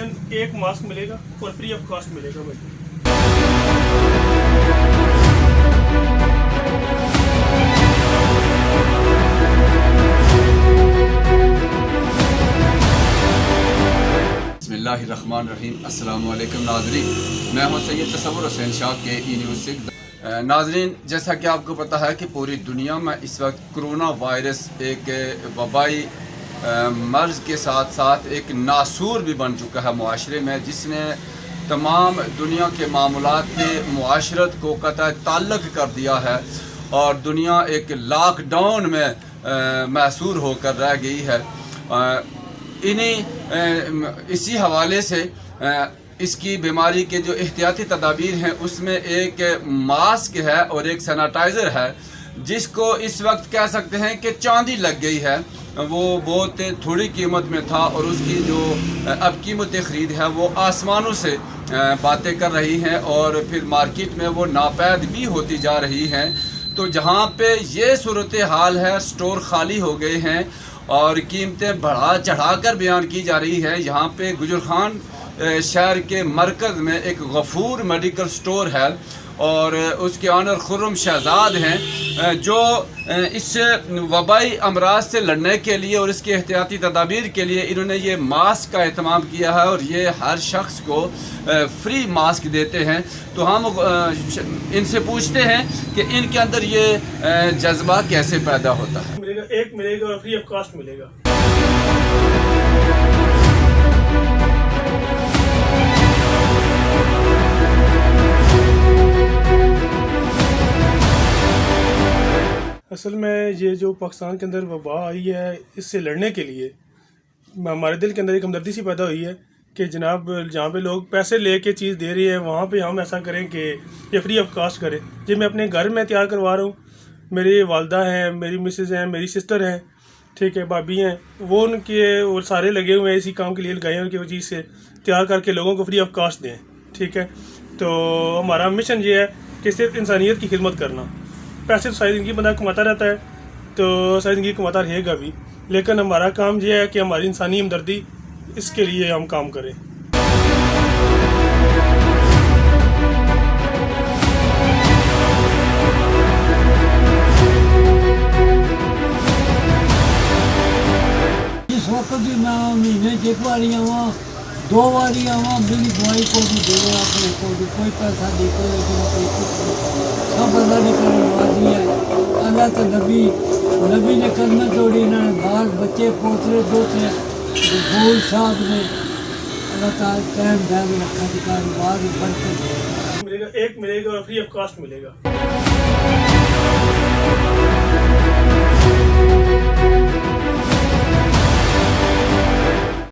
तकरीबन एक मास्क मिलेगा और फ्री ऑफ कॉस्ट मिलेगा भाई। बिस्मिल्लाहिर्रहमानिर्रहीम। अस्सलामु अलैकुम नाज़रीन, मैं हूं सैयद तसव्वुर हुसैन शाह के न्यूज़ 6। नाज़रीन, जैसा कि आपको पता है कि पूरी दुनिया में इस वक्त कोरोना वायरस एक वबाई मर्ज़ के साथ साथ एक नासूर भी बन चुका है मुआशरे में, जिसने तमाम दुनिया के मामलात के मुआशरत को कतई ताल्लुक़ कर दिया है और दुनिया एक लॉकडाउन में महसूर होकर रह गई है। इसी हवाले से इसकी बीमारी के जो एहतियाती तदाबीर हैं उसमें एक मास्क है और एक सैनिटाइज़र है, जिसको इस वक्त कह सकते हैं कि चांदी लग गई है। वो बहुत थोड़ी कीमत में था और उसकी जो अब कीमत ख़रीद है वो आसमानों से बातें कर रही हैं और फिर मार्केट में वो नापैद भी होती जा रही हैं। तो जहाँ पे ये सूरत हाल है, स्टोर खाली हो गए हैं और कीमतें बढ़ा चढ़ा कर बयान की जा रही है। यहाँ पे गुजरखान शहर के मरकज़ में एक गफूर मेडिकल स्टोर है और उसके ऑनर खुर्रम शहजाद हैं, जो इस वबाई अमराज से लड़ने के लिए और इसके एहतियाती तदाबीर के लिए इन्होंने ये मास्क का एहतमाम किया है और ये हर शख्स को फ्री मास्क देते हैं। तो हम इनसे पूछते हैं कि इनके अंदर ये जज्बा कैसे पैदा होता है। एक मिलेगा और फ्री ऑफ कॉस्ट मिलेगा। असल में ये जो पाकिस्तान के अंदर वबा आई है, इससे लड़ने के लिए हमारे दिल के अंदर एक हमदर्दी सी पैदा हुई है कि जनाब जहाँ पे लोग पैसे लेके चीज़ दे रही है वहाँ पे हम ऐसा करें कि ये फ्री ऑफ कॉस्ट करें। ये मैं अपने घर में तैयार करवा रहा हूँ। मेरी वालदा हैं, मेरी मिसेज़ हैं, मेरी सिस्टर हैं, ठीक है, भाभी हैं, वो उनके वो सारे लगे हुए हैं इसी काम के लिए लगाए हैं कि वो चीज़ से तैयार करके लोगों को फ्री ऑफ कॉस्ट दें। ठीक है, तो हमारा मिशन ये है कि सिर्फ इंसानियत की खिदमत करना। पैसे तो सारी ज़िंदगी बंदा कमाता रहता है, तो सारी ज़िंदगी कमाता रहेगा भी, लेकिन हमारा काम ये है कि हमारी इंसानी हमदर्दी, इसके लिए हम काम करें। इस वक्त भी मैं महीने एक बारी आवा, दो बारी आवा, मेरी दवाई को भी दे अपने को भी कोई पैसा नहीं, कोई सब अल्लाह ने करवा है। अल्लाह तो नबी ने करना तोड़ी, इन्होंने बाल बच्चे पोतरे दोते गफूर साहब ने अल्लाह ताला टाइम ध्यान रखा, बाद बढ़ते मिलेगा, एक मिलेगा और फ्री ऑफ कॉस्ट मिलेगा।